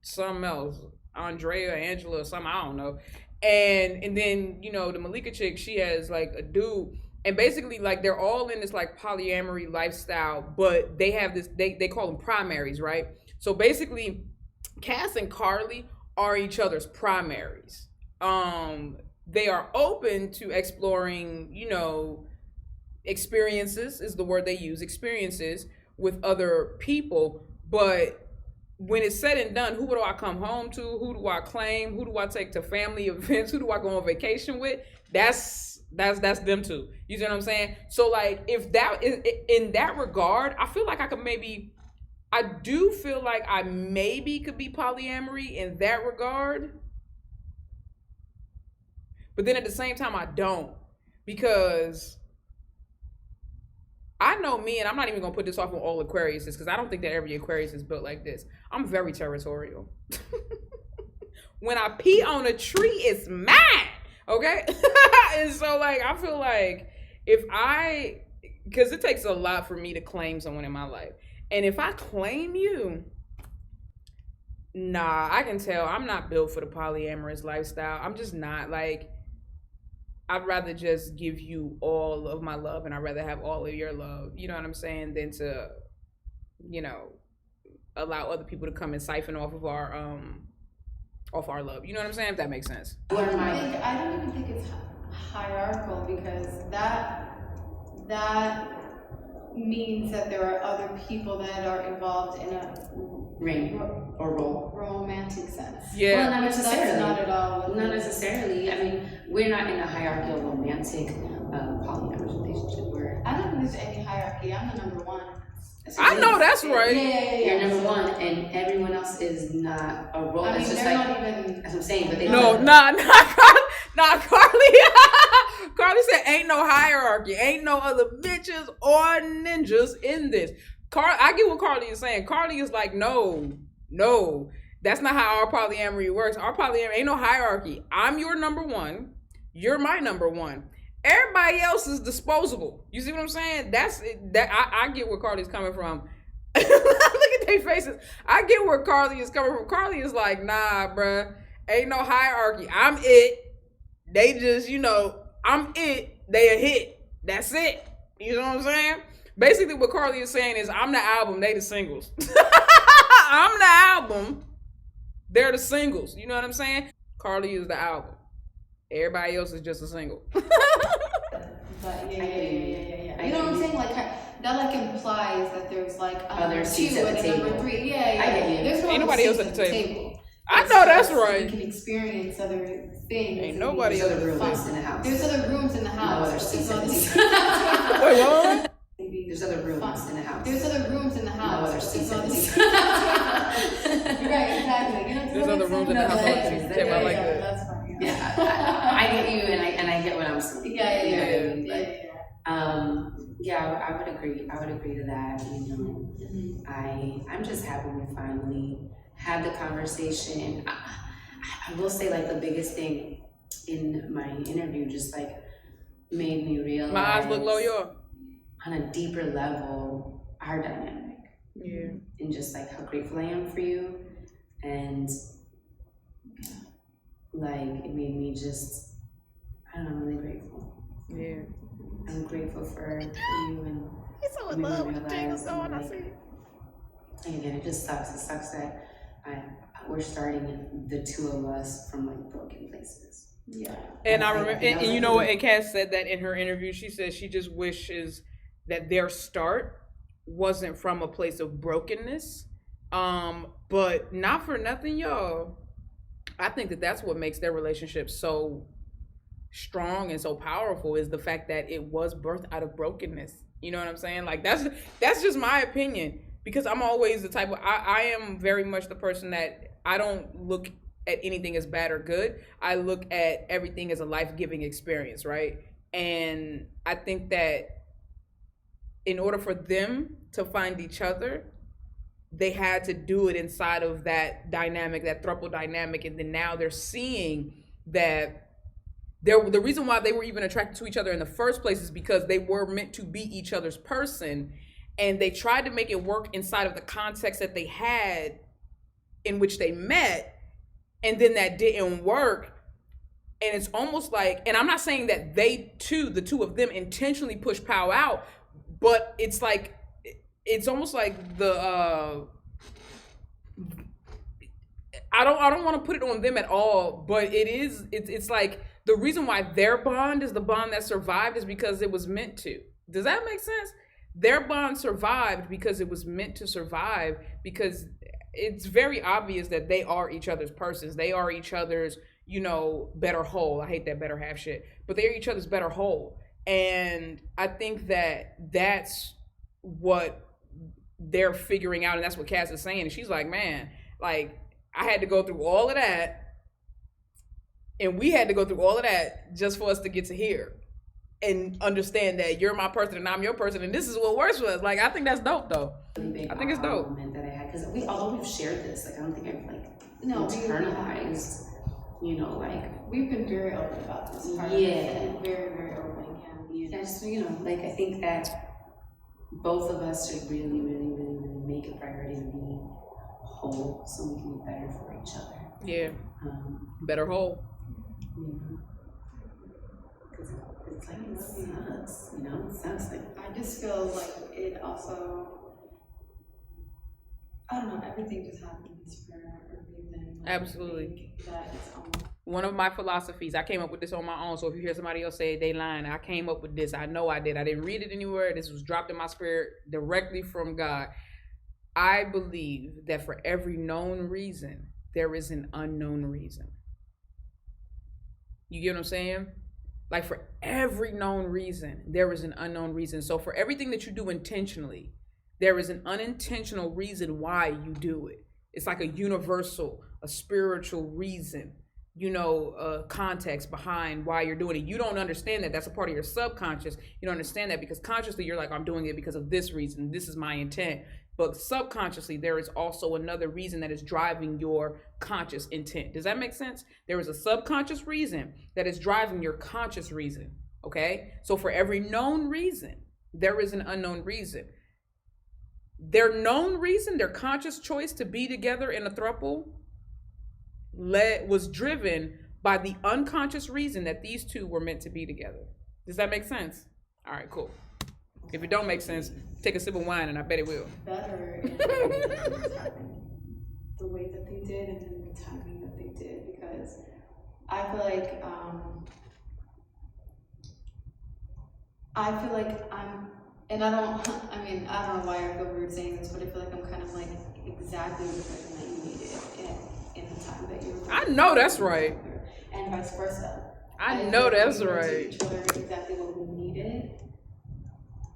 something else, Andrea, Angela, or something, I don't know. And then, you know, the Malika chick, she has like a dude, and basically like they're all in this like polyamory lifestyle, but they have this, they call them primaries, right? So basically KASS and CARLY are each other's primaries. They are open to exploring, you know, experiences is the word they use, experiences with other people, but when it's said and done, who do I come home to? Who do I claim? Who do I take to family events? Who do I go on vacation with? That's them two. You see what I'm saying? So like, if that is in that regard, I feel like I do feel like I maybe could be polyamory in that regard. But then at the same time, I don't, because I know me, and I'm not even gonna put this off on all Aquariuses, because I don't think that every Aquarius is built like this. I'm very territorial. When I pee on a tree, it's mine, okay? And so like, I feel like because it takes a lot for me to claim someone in my life. And if I claim you, nah, I can tell I'm not built for the polyamorous lifestyle. I'm just not. Like, I'd rather just give you all of my love, and I'd rather have all of your love, you know what I'm saying, than to, you know, allow other people to come and siphon off of our love. You know what I'm saying? If that makes sense. I don't even think it's hierarchical, because that means that there are other people that are involved in a ring or role. Romantic sense. Yeah. Well, not necessarily. That's not at all. Not necessarily. I mean, we're not in a hierarchical romantic polyamorous relationship. I don't think there's any hierarchy. I'm the number one. I know that's right. Yeah. You're number one, and everyone else is not a role. I mean, it's just they're like, not even. as I'm saying, but they Not CARLY. CARLY said ain't no hierarchy, ain't no other bitches or ninjas in this. I get what CARLY is saying. CARLY is like, no, that's not how our polyamory works. Our polyamory ain't no hierarchy. I'm your number one. You're my number one. Everybody else is disposable. You see what I'm saying? I get where CARLY's coming from. Look at their faces. I get where CARLY is coming from. CARLY is like, nah, bruh. Ain't no hierarchy. I'm it. They just, you know, I'm it. They a hit. That's it. You know what I'm saying? Basically, what CARLY is saying is, I'm the album. They the singles. I'm the album. They're the singles. You know what I'm saying? CARLY is the album. Everybody else is just a single. But yeah. You know what I'm saying? Like that, like implies that there's like other seats two at the and table. number three. Yeah. I get you. There's no Ain't other nobody else seats at the table. I It's know that's just, right. You can experience other things. Ain't nobody There's other else. rooms in the house. There's other rooms in the house. No other but seats there's at the other- table. Wait, what? There's other rooms in the house. There's other rooms in the house. No other but seats there's at the other- table. Right, exactly. You know, There's other rooms in the house. Yeah, Like that. That's funny. Yeah, I get you, and I get what I'm saying. Yeah. I would agree. I would agree to that. You know, I'm just happy we finally had the conversation. I will say, like, the biggest thing in my interview just like made me realize My eyes look low, y'all. on a deeper level our dynamic. Yeah. And just like how grateful I am for you, and like it made me just, I don't know, I'm really grateful. Yeah. I'm grateful for you, and He's so in love with the jingles going. I see it. And again, it just sucks. It sucks that we're starting the two of us from like broken places. Yeah. And I remember, and you know what? And KASS said that in her interview. She said she just wishes that their start wasn't from a place of brokenness. But not for nothing, y'all. I think that that's what makes their relationship so strong and so powerful, is the fact that it was birthed out of brokenness. You know what I'm saying? Like that's just my opinion, because I'm always the type of, I am very much the person that I don't look at anything as bad or good. I look at everything as a life-giving experience, right? And I think that in order for them to find each other, they had to do it inside of that dynamic, that throuple dynamic. And then now they're seeing that the reason why they were even attracted to each other in the first place is because they were meant to be each other's person. And they tried to make it work inside of the context that they had in which they met. And then that didn't work. And it's almost like, and I'm not saying that the two of them intentionally push Pow out, but it's like, it's almost like I don't want to put it on them at all, but it's like the reason why their bond is the bond that survived is because it was meant to. Does that make sense? Their bond survived because it was meant to survive, because it's very obvious that they are each other's persons. They are each other's, better whole. I hate that better half shit, but they're each other's better whole. And I think that that's what they're figuring out, and that's what Cass is saying. And she's like, man, like, I had to go through all of that, and we had to go through all of that just for us to get to here and understand that you're my person and I'm your person, and this is what works for us. Like, I think that's dope, though. I think it's dope. That I had, because although we've shared this, like, I don't think I've internalized. We've been very open about this. Yeah, very, very open. Yeah. Just I think that both of us should really, really, really, really make a priority to be whole, so we can be better for each other. Yeah. Better whole. Because it's like, it sucks, it sucks. Like, I just feel like it also, I don't know, everything just happens for a reason. Absolutely. That it's almost one of my philosophies, I came up with this on my own, so if you hear somebody else say they lying, I came up with this. I know I did. I didn't read it anywhere. This was dropped in my spirit directly from God. I believe that for every known reason, there is an unknown reason. You get what I'm saying? Like, for every known reason, there is an unknown reason. So for everything that you do intentionally, there is an unintentional reason why you do it. It's like a universal, a spiritual reason, context behind why you're doing it. You don't understand that. That's a part of your subconscious. You don't understand that because consciously you're like, I'm doing it because of this reason. This is my intent. But subconsciously, there is also another reason that is driving your conscious intent. Does that make sense? There is a subconscious reason that is driving your conscious reason. Okay? So for every known reason, there is an unknown reason. Their known reason, their conscious choice to be together in a throuple was driven by the unconscious reason that these two were meant to be together. Does that make sense? All right, cool. If it don't make sense, take a sip of wine and I bet it will. Better in the way that they did and then the timing that they did, because I feel like I'm, and I don't know why I feel weird saying this, but I feel like I'm kind of like exactly the person that you needed in the time that you were. I know that's right. And vice versa. I know that's right. Each other exactly what we needed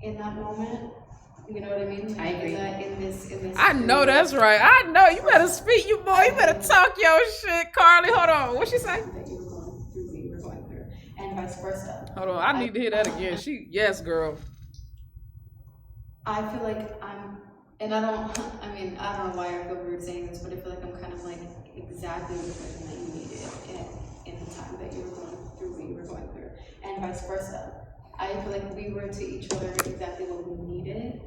in that moment. You know what I mean? I agree. In this I know that's right. I know. You better speak, you boy. You better talk your shit, Carly. Hold on. What she say? That you were going through, what you were going through, and vice versa. Hold on. I need to hear that again. Yes, girl. I feel like and I don't know why I feel weird saying this, but I feel like I'm kind of like exactly the person that you needed in the time that you were going through what you were going through, and vice versa. I feel like we were to each other exactly what we needed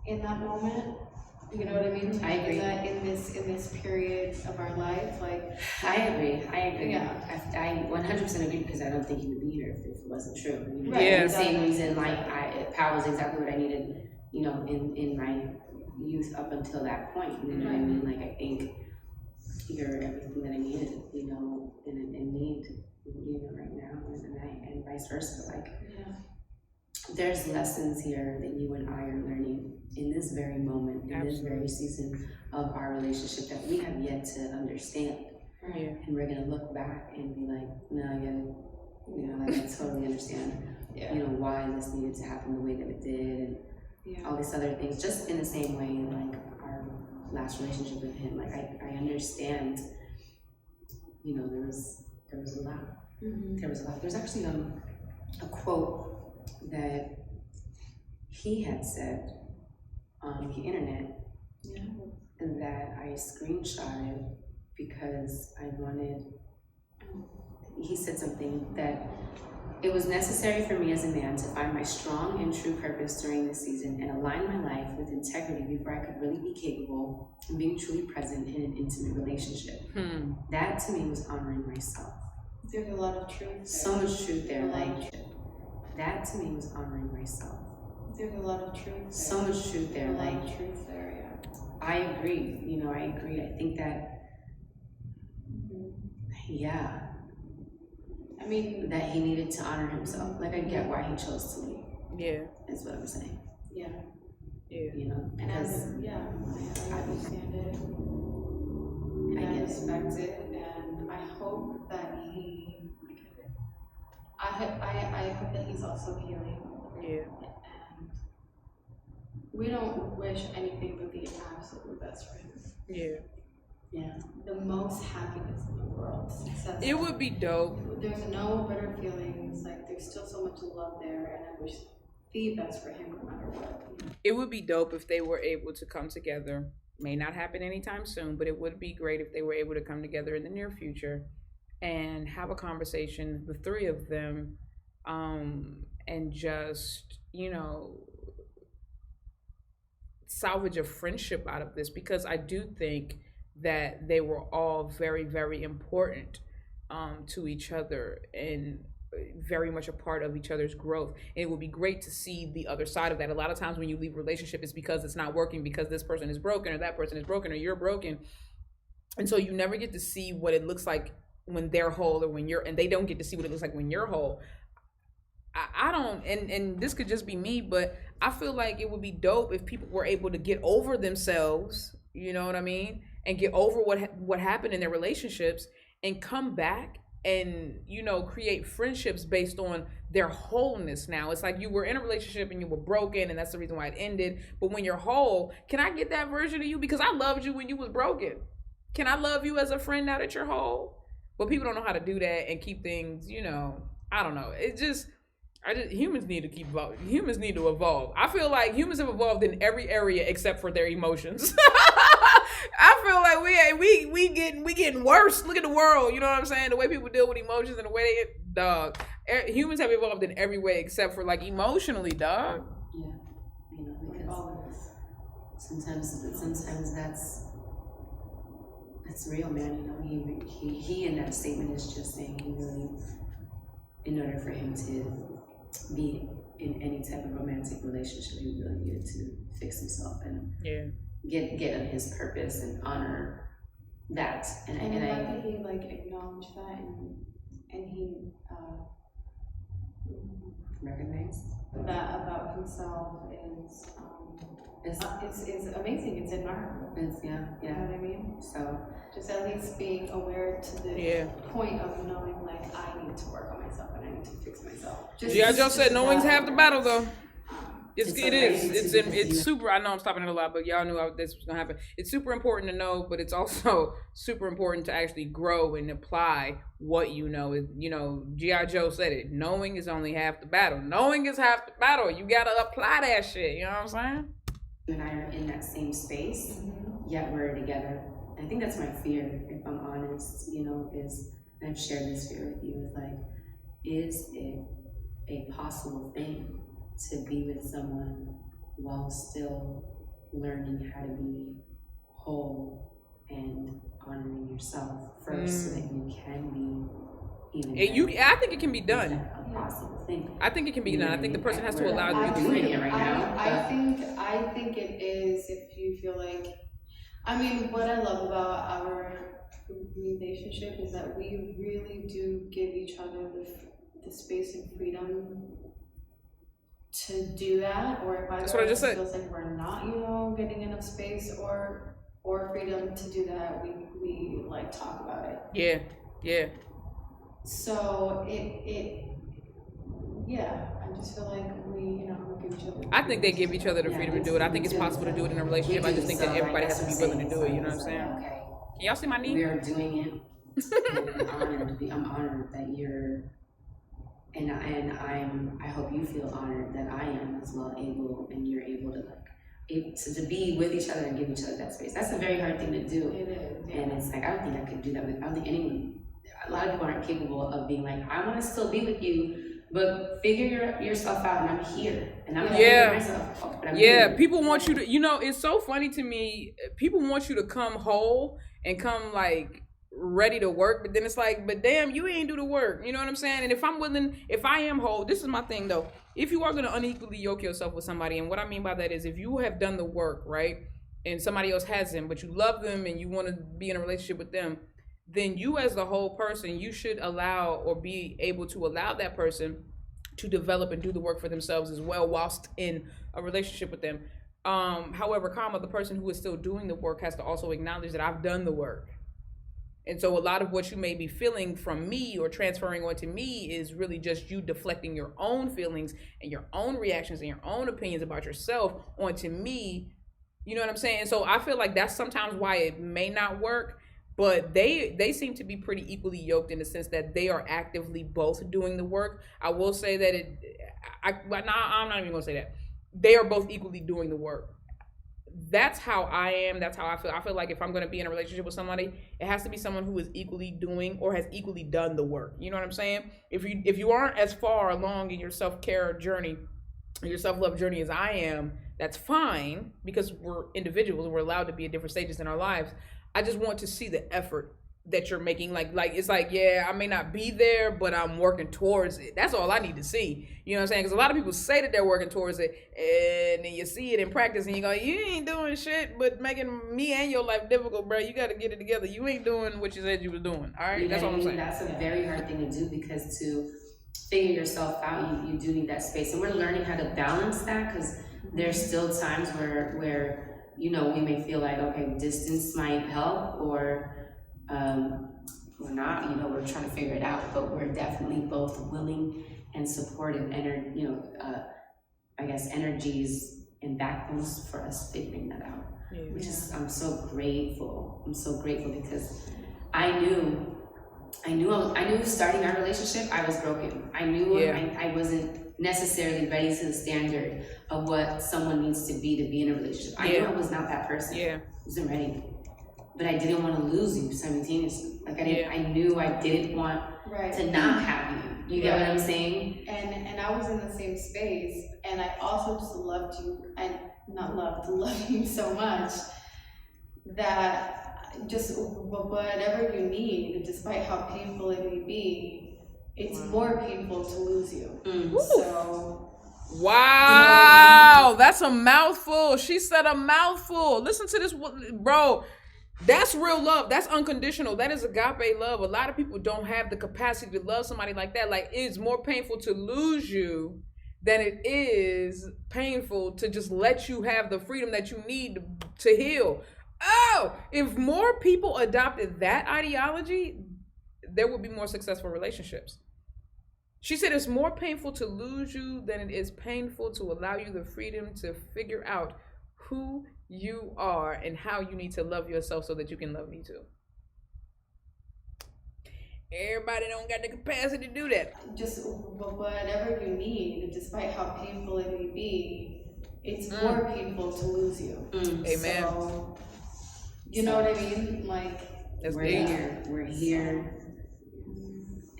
in that moment. You know what I mean? I agree. In this period of our life, like. I agree. Yeah. I 100% agree, because I don't think you would be here if it wasn't true. Right, yeah. The same reason, Power was exactly what I needed, in my youth up until that point. You know what I mean? Like, I think you're everything that I needed, and need, right now, and vice versa. Like, there's lessons here that you and I are learning in this very moment, in this very season of our relationship that we have yet to understand. Right. And we're gonna look back and be like, no, I get it. I totally understand, why this needed to happen the way that it did, and all these other things, just in the same way, like our last relationship with him, like I understand, you know, there was a lot. Mm-hmm. There was a lot. There's actually a quote that he had said on the internet that I screenshotted because I wanted. He said something that it was necessary for me as a man to find my strong and true purpose during this season and align my life with integrity before I could really be capable of being truly present in an intimate relationship. That to me was honoring myself. There's a lot of truth there. So much truth there. Like, that to me was honoring myself. There's a lot of truth there. So much truth there. A lot of truth there, yeah. I agree. You know, I agree. I think that, yeah. I mean, that he needed to honor himself. Like, I get why he chose to leave. Yeah. That's what I'm saying. Yeah. Yeah. You know, because I understand it. And I respect it, and I hope that I hope that he's also healing. Yeah. And we don't wish anything but the absolute best for him. Yeah. Yeah. The most happiness in the world. Success. It would be dope. There's no bitter feelings. Like, there's still so much love there, and I wish the best for him no matter what. It would be dope if they were able to come together. May not happen anytime soon, but it would be great if they were able to come together in the near future and have a conversation, the three of them, and just, you know, salvage a friendship out of this, because I do think that they were all very, very important to each other and very much a part of each other's growth. And it would be great to see the other side of that. A lot of times when you leave a relationship, it's because it's not working, because this person is broken or that person is broken or you're broken. And so you never get to see what it looks like when they're whole, or when you're, and they don't get to see what it looks like when you're whole. I don't, and this could just be me, but I feel like it would be dope if people were able to get over themselves, you know what I mean? And get over what happened in their relationships and come back and, you know, create friendships based on their wholeness now. It's like you were in a relationship and you were broken, and that's the reason why it ended. But when you're whole, can I get that version of you? Because I loved you when you was broken. Can I love you as a friend now that you're whole? But people don't know how to do that and keep things, you know, I don't know. Humans need to evolve. I feel like humans have evolved in every area except for their emotions. I feel like we getting worse. Look at the world, you know what I'm saying? The way people deal with emotions and the way humans have evolved in every way except for like emotionally, dog. Yeah, you know, because sometimes that's real, man. You know, he in that statement is just saying he really, in order for him to be in any type of romantic relationship, he really needed to fix himself and get on his purpose and honor that. And I like that he like acknowledged that and he recognized that about himself is amazing. It's admirable. It's, yeah. You know what I mean? So just at least being aware to the point of knowing, like, I need to work on myself and I need to fix myself. Yeah, Joe said knowing's half the battle, though. It's super. I know I'm stopping it a lot, but y'all knew this was gonna happen. It's super important to know, but it's also super important to actually grow and apply what you know. You know, G.I. Joe said it. Knowing is only half the battle. Knowing is half the battle. You gotta apply that shit. You know what I'm saying? You and I are in that same space, yet we're together. I think that's my fear, if I'm honest. You know, and I've shared this fear with you. Is like, is it a possible thing to be with someone while still learning how to be whole and honoring yourself first, so that you can be even. I think it can be done. A possible thing. I think it can be done. I think the person has to allow you to do it right now. I think it is, if you feel like. I mean, what I love about our relationship is that we really do give each other the space and freedom to do that, or if either of us feels like we're not, you know, getting enough space or freedom to do that, we like talk about it. Yeah. So it yeah, I just feel like we give each other. I think they give each other the freedom to do it. I think it's possible to do it in a relationship. I just think that everybody has to be willing to do it. You know what I'm saying? Okay. Can y'all see my knee? We are doing it. And I'm honored that you're, and I hope you feel honored that I am as well able, and you're able to to be with each other and give each other that space. That's a very hard thing to do. It is. Yeah. And it's like, I don't think I could do that I don't think anyone, a lot of people aren't capable of being like, I want to still be with you, but figure yourself out, and I'm here. And I'm figure myself out. But I'm here. People want you to, it's so funny to me. People want you to come whole and come like ready to work, but then it's like, but damn, you ain't do the work. You know what I'm saying? And if I am whole, this is my thing though. If you are going to unequally yoke yourself with somebody, and what I mean by that is if you have done the work, right, and somebody else hasn't, but you love them and you want to be in a relationship with them, then you as the whole person, you should allow or be able to allow that person to develop and do the work for themselves as well whilst in a relationship with them. However, the person who is still doing the work has to also acknowledge that I've done the work. And so a lot of what you may be feeling from me or transferring onto me is really just you deflecting your own feelings and your own reactions and your own opinions about yourself onto me. You know what I'm saying? And so I feel like that's sometimes why it may not work, but they seem to be pretty equally yoked in the sense that they are actively both doing the work. I will say that I'm not even gonna say that. They are both equally doing the work. That's how I am. That's how I feel. I feel like if I'm going to be in a relationship with somebody, it has to be someone who is equally doing or has equally done the work. You know what I'm saying? If you aren't as far along in your self-care journey, your self-love journey as I am, that's fine because we're individuals. We're allowed to be at different stages in our lives. I just want to see the effort that you're making. Like it's like, yeah, I may not be there, but I'm working towards it. That's all I need to see. You know what I'm saying? Because a lot of people say that they're working towards it, and then you see it in practice, and you go, you ain't doing shit, but making me and your life difficult, bro. You got to get it together. You ain't doing what you said you was doing. All right, that's all I'm saying. That's a very hard thing to do because to figure yourself out, you do need that space, and we're learning how to balance that because there's still times where we may feel like, okay, distance might help, or we're not, we're trying to figure it out, but we're definitely both willing and supportive, energies and backbones for us figuring that out. Yeah. Which is, I'm so grateful. I'm so grateful because I knew starting our relationship, I was broken. I knew I wasn't necessarily ready to the standard of what someone needs to be in a relationship. I knew I was not that person. I wasn't ready. But I didn't want to lose you simultaneously. Like I knew I didn't want to not have you. You get what I'm saying? And I was in the same space, and I also just loved you, and love you so much that just whatever you need, despite how painful it may be, it's more painful to lose you. So. Wow, that's a mouthful. She said a mouthful. Listen to this, bro. That's real love. That's unconditional. That is agape love. A lot of people don't have the capacity to love somebody like that. Like, it's more painful to lose you than it is painful to just let you have the freedom that you need to heal. Oh, if more people adopted that ideology, there would be more successful relationships. She said it's more painful to lose you than it is painful to allow you the freedom to figure out who you are and how you need to love yourself so that you can love me too. Everybody don't got the capacity to do that. Just whatever you need, despite how painful it may be, it's more painful to lose you. Amen. So, you know what I mean? Like, we're here. We're here.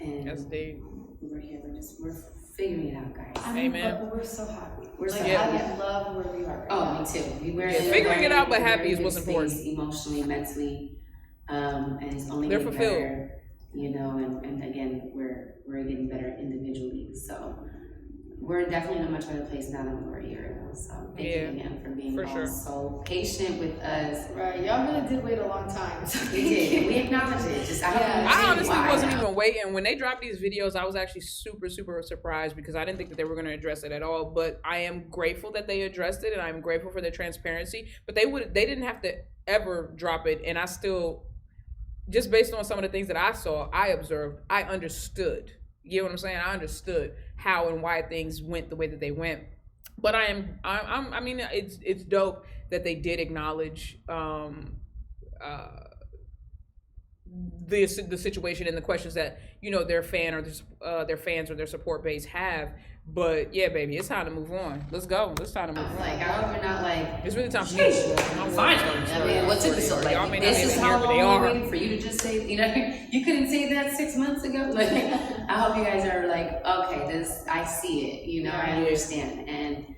And that's deep. We're here. We're figuring it out, guys. Amen. But we're so happy. We're so happy. I love where we are. Oh, me too. Figuring it out, but happy is what's important. Emotionally, mentally, and it's only they're getting fulfilled. better. And again, we're getting better individually. So we're definitely in a much better place now than we were a year ago. So thank you again for being so patient with us. Right, y'all really did wait a long time. So we did. We acknowledge it. Just I honestly wasn't even waiting. When they dropped these videos, I was actually super, super surprised because I didn't think that they were going to address it at all. But I am grateful that they addressed it, and I'm grateful for their transparency. But they didn't have to ever drop it, and I still, just based on some of the things that I saw, I observed, I understood You get what I'm saying? I understood how and why things went the way that they went. But I mean, it's dope that they did acknowledge the situation and the questions that, you know, their fan or their fans or their support base have. But yeah, baby, it's time to move on. Let's go. It's time to move on. Like, I hope you're not like, it's really time for me to move on. Fine. I mean, what took us so like, this is how long we're waiting for you to just say, you know, you couldn't say that 6 months ago. Like, I hope you guys are like, okay, this, I see it, you know, I understand. And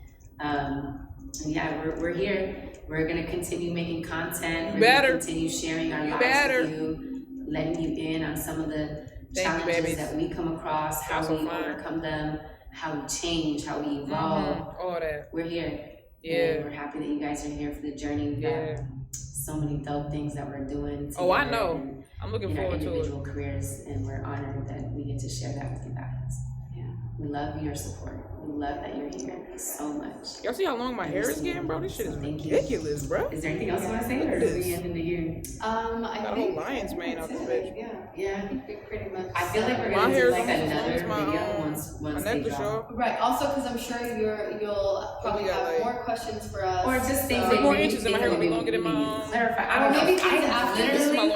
yeah, we're here. We're gonna continue making content. We're gonna continue sharing our lives with you, letting you in on some of the challenges that we come across, how we overcome them, how we change, how we evolve. All that. We're here. Yeah. And we're happy that you guys are here for the journey. We've got so many dope things that we're doing. Oh, I know. I'm looking forward to it. Individual careers, and we're honored that we get to share that with you guys. Yeah. We love your support. We love that you're here so much. Y'all see how long my hair is getting, bro? This shit is ridiculous, bro. Is there anything else you want to say, or is we ending the year? I got a whole lion's mane out this bitch. Yeah, I think we pretty much. I feel like we're gonna do like another video once they drop. Right. Also, because I'm sure you'll probably have more questions for us, or just things that more inches in my hair will be longer than my clarify. I don't know. Maybe things after this is my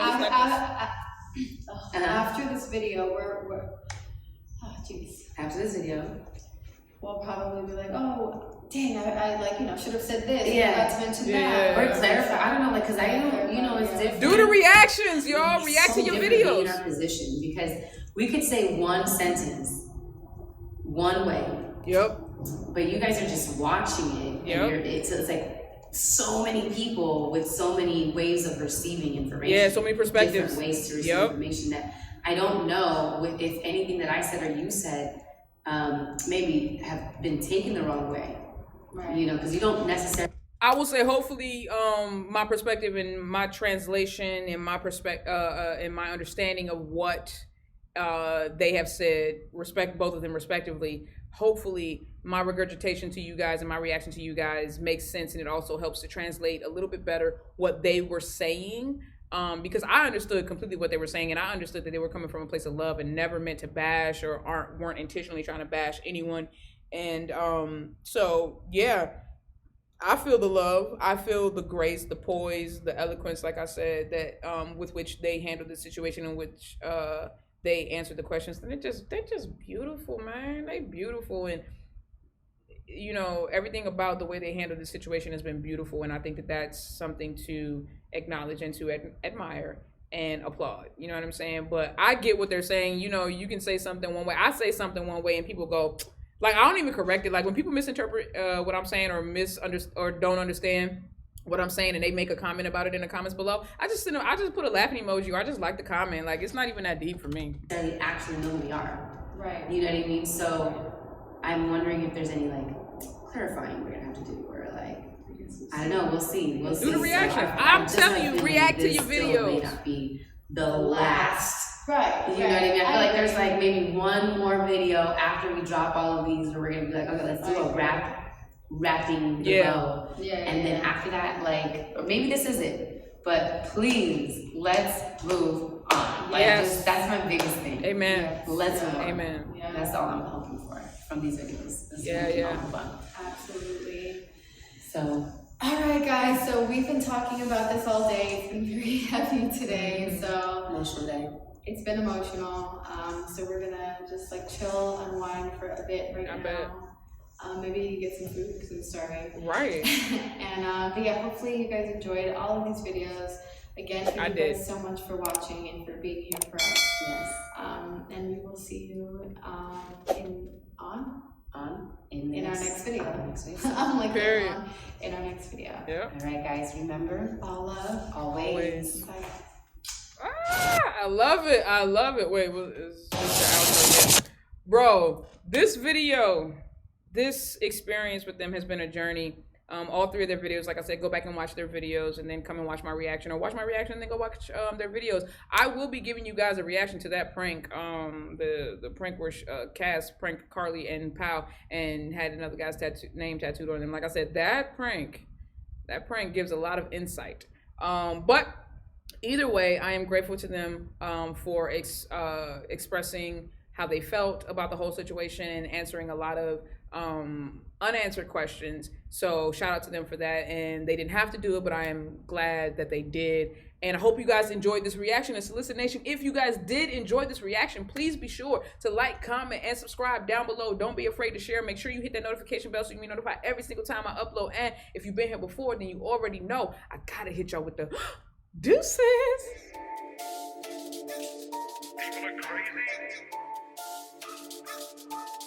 after this video, we're oh jeez. After this video, we'll probably be like, oh, dang, I like, you know, should have said this. Yeah. I forgot to mention that. Or clarify. I don't know, like, because I don't, you know, it's different. Do the reactions, y'all. React to your videos. In our position, because we could say one sentence, one way. Yep. But you guys are just watching it. Yep. And it's like so many people with so many ways of receiving information. Yeah, so many perspectives. Different ways to receive information that I don't know if anything that I said or you said maybe have been taken the wrong way. Right. You know, because you don't necessarily. I will say, hopefully, my perspective and my translation and my and my understanding of what they have said, respect both of them respectively. Hopefully, my regurgitation to you guys and my reaction to you guys makes sense, and it also helps to translate a little bit better what they were saying. Because I understood completely what they were saying, and I understood that they were coming from a place of love and never meant to bash or weren't intentionally trying to bash anyone. And so yeah, I feel the love, I feel the grace, the poise, the eloquence, like I said, that with which they handled the situation, in which they answered the questions. And they're just beautiful, man. They beautiful, and you know, everything about the way they handled the situation has been beautiful, and I think that that's something to acknowledge and to admire and applaud. You know what I'm saying? But I get what they're saying. You know, you can say something one way. I say something one way, and people go, like, I don't even correct it. Like, when people misinterpret what I'm saying or don't understand what I'm saying, and they make a comment about it in the comments below, I just put a laughing emoji, or I just like the comment. Like, it's not even that deep for me. They actually know who we are. Right. You know what I mean? So I'm wondering if there's any like clarifying we're gonna have to do, or like, I don't know. We'll see. We'll see. Do the reaction. So I'm telling you, react to your videos. May not be the last. Right. You know what I mean? I feel like there's like maybe one more video after we drop all of these where we're gonna be like, okay, let's do a wrapping the bow. Yeah. And then after that, like, or maybe this is it. But please, let's move on. Like, yes. That's my biggest thing. Amen. Let's move on. Amen. Yeah. That's all I'm hoping for from these videos. Absolutely. So. All right, guys. So we've been talking about this all day. It's been very heavy today. So emotional day. It's been emotional. So we're gonna just like chill, unwind for a bit now. Maybe get some food because I'm starving. Right. And but yeah, hopefully you guys enjoyed all of these videos. Again, thank you guys so much for watching and for being here for us. Yes. And we will see you in our next video. I'm like in our next video. Yeah. All right, guys. Remember, all love, always. Bye. I love it. I love it. Wait, is the outro yet? Bro, this video, this experience with them has been a journey. All three of their videos, like I said, go back and watch their videos, and then come and watch my reaction, or watch my reaction and then go watch their videos. I will be giving you guys a reaction to that prank, the prank where KASS pranked CARLY and Pow and had another guy's name tattooed on them. Like I said, that prank gives a lot of insight. But either way, I am grateful to them for expressing how they felt about the whole situation and answering a lot of unanswered questions. So shout out to them for that. And they didn't have to do it, but I am glad that they did. And I hope you guys enjoyed this reaction. And Solicit Nation, if you guys did enjoy this reaction, please be sure to like, comment, and subscribe down below. Don't be afraid to share. Make sure you hit that notification bell so you can be notified every single time I upload. And if you've been here before, then you already know I gotta hit y'all with the deuces. People are crazy.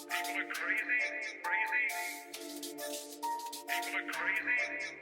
People are crazy. People are crazy.